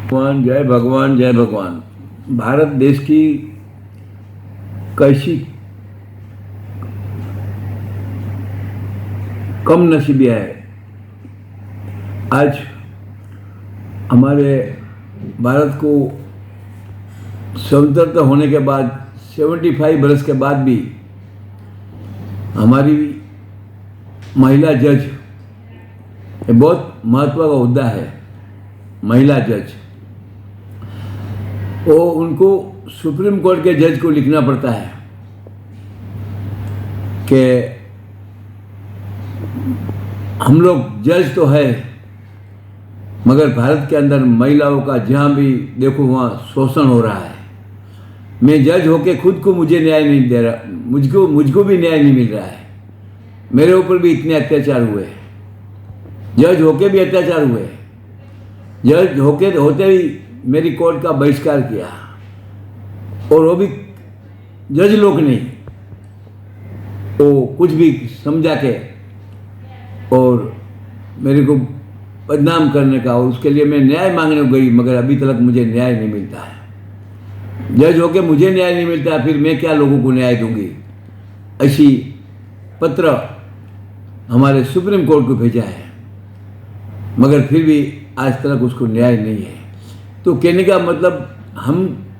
भगवान जय भगवान जय भगवान। भारत देश की कैसी कम नसीबियाँ है। आज हमारे भारत को स्वतंत्रता होने के बाद 75 बरस के बाद भी हमारी महिला जज, ये बहुत महत्व का मुद्दा है। महिला जज, वो उनको सुप्रीम कोर्ट के जज को लिखना पड़ता है कि हम लोग जज तो है, मगर भारत के अंदर महिलाओं का जहाँ भी देखो वहाँ शोषण हो रहा है। मैं जज होके खुद को मुझे न्याय नहीं दे रहा, मुझको भी न्याय नहीं मिल रहा है। मेरे ऊपर भी इतने अत्याचार हुए, जज होके भी अत्याचार हुए। जज होते ही मेरी कोर्ट का बहिष्कार किया, और वो भी जज लोग नहीं, वो कुछ भी समझा के और मेरे को बदनाम करने का, और उसके लिए मैं न्याय मांगने गई, मगर अभी तक मुझे न्याय नहीं मिलता है। जज होके मुझे न्याय नहीं मिलता, फिर मैं क्या लोगों को न्याय दूंगी। ऐसी पत्र हमारे सुप्रीम कोर्ट को भेजा है, मगर फिर भी आज तक उसको न्याय नहीं है। तो कहने का मतलब,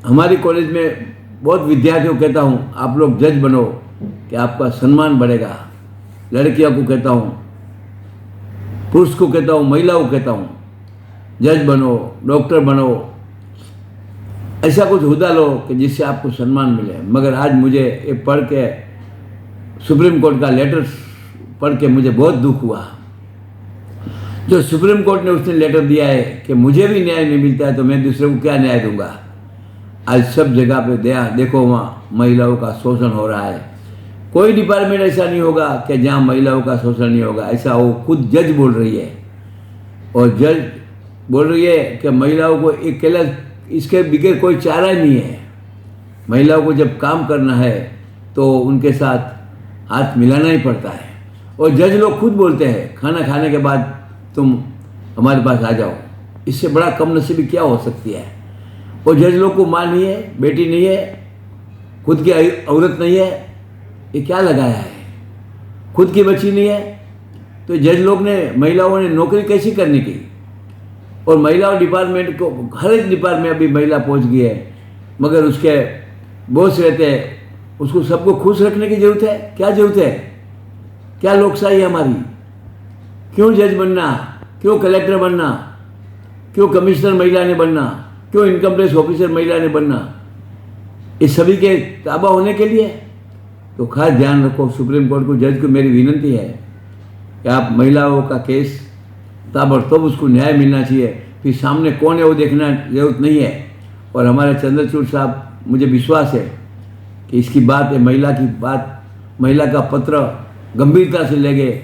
हमारी कॉलेज में बहुत विद्यार्थियों को कहता हूँ, आप लोग जज बनो कि आपका सम्मान बढ़ेगा। लड़कियों को कहता हूँ, पुरुष को कहता हूँ, महिलाओं को कहता हूँ, जज बनो, डॉक्टर बनो, ऐसा कुछ हुदा लो कि जिससे आपको सम्मान मिले। मगर आज मुझे ये पढ़ के, सुप्रीम कोर्ट का लेटर पढ़ के मुझे बहुत दुख हुआ। जो सुप्रीम कोर्ट ने उसने लेटर दिया है कि मुझे भी न्याय नहीं मिलता है, तो मैं दूसरे को क्या न्याय दूंगा। आज सब जगह पे देखो वहाँ महिलाओं का शोषण हो रहा है। कोई डिपार्टमेंट ऐसा नहीं होगा कि जहाँ महिलाओं का शोषण नहीं होगा। ऐसा वो खुद जज बोल रही है, और जज बोल रही है कि महिलाओं को अकेला इसके बगैर कोई चारा नहीं है। महिलाओं को जब काम करना है तो उनके साथ हाथ मिलाना ही पड़ता है। और जज लोग खुद बोलते हैं, खाना खाने के बाद तुम हमारे पास आ जाओ। इससे बड़ा कम नसीबी क्या हो सकती है। और जज लोग को माँ नहीं है, बेटी नहीं है, खुद की औरत नहीं है, ये क्या लगाया है। खुद की बच्ची नहीं है, तो जज लोग ने, महिलाओं ने नौकरी कैसी करने की। और महिलाओं डिपार्टमेंट को, हर एक डिपार्टमेंट में अभी महिला पहुंच गई है, मगर उसके बॉस रहते हैं, उसको सबको खुश रखने की जरूरत है। क्या जरूरत है, क्या लोकशाही है हमारी। क्यों जज बनना, क्यों कलेक्टर बनना, क्यों कमिश्नर महिला ने बनना, क्यों इनकम टैक्स ऑफिसर महिला ने बनना, इस सभी के ताबा होने के लिए। तो खास ध्यान रखो, सुप्रीम कोर्ट को, जज को मेरी विनती है कि आप महिलाओं का केस ताबड़तोड़ उसको न्याय मिलना चाहिए। फिर सामने कौन है वो देखना जरूरत नहीं है। और हमारे चंद्रचूड़ साहब, मुझे विश्वास है कि इसकी बात है, महिला की बात, महिला का पत्र गंभीरता से लेंगे।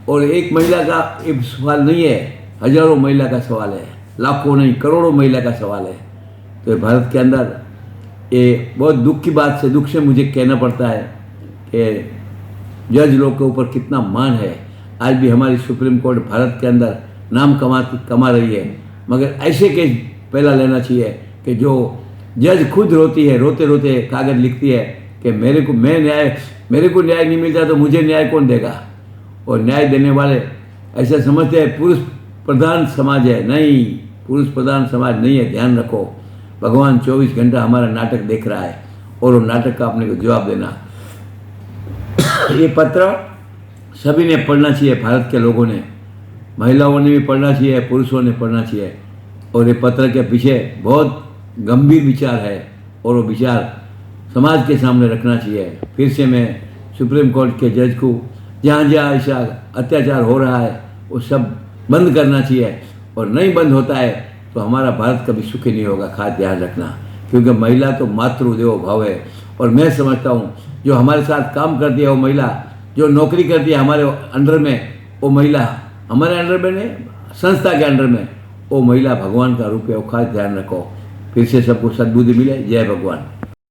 और एक महिला का एक सवाल नहीं है, हजारों महिला का सवाल है, लाखों नहीं करोड़ों महिला का सवाल है। तो भारत के अंदर ये बहुत दुख से मुझे कहना पड़ता है कि जज लोग के ऊपर कितना मान है। आज भी हमारी सुप्रीम कोर्ट भारत के अंदर नाम कमा रही है, मगर ऐसे केस पहला लेना चाहिए कि जो जज खुद रोती है, रोते रोते कागज लिखती है कि मेरे को न्याय नहीं मिलता, तो मुझे न्याय कौन देगा। और न्याय देने वाले ऐसा समझते हैं पुरुष प्रधान समाज है। नहीं, पुरुष प्रधान समाज नहीं है। ध्यान रखो, भगवान 24 घंटा हमारा नाटक देख रहा है, और वो नाटक का अपने को जवाब देना। ये पत्र सभी ने पढ़ना चाहिए, भारत के लोगों ने, महिलाओं ने भी पढ़ना चाहिए, पुरुषों ने पढ़ना चाहिए। और ये पत्र के पीछे बहुत गंभीर विचार है, और वो विचार समाज के सामने रखना चाहिए। फिर से मैं सुप्रीम कोर्ट के जज को, जहाँ जहाँ ऐसा अत्याचार हो रहा है वो सब बंद करना चाहिए। और नहीं बंद होता है तो हमारा भारत कभी सुखी नहीं होगा। खास ध्यान रखना, क्योंकि महिला तो मातृदेवो भव है। और मैं समझता हूँ जो हमारे साथ काम करती है वो महिला, जो नौकरी करती है हमारे अंडर में वो महिला, हमारे अंडर में नहीं, संस्था के अंडर में वो महिला भगवान का रूप है। वो खास ध्यान रखो। फिर से सबको सद्बुद्धि मिले। जय भगवान।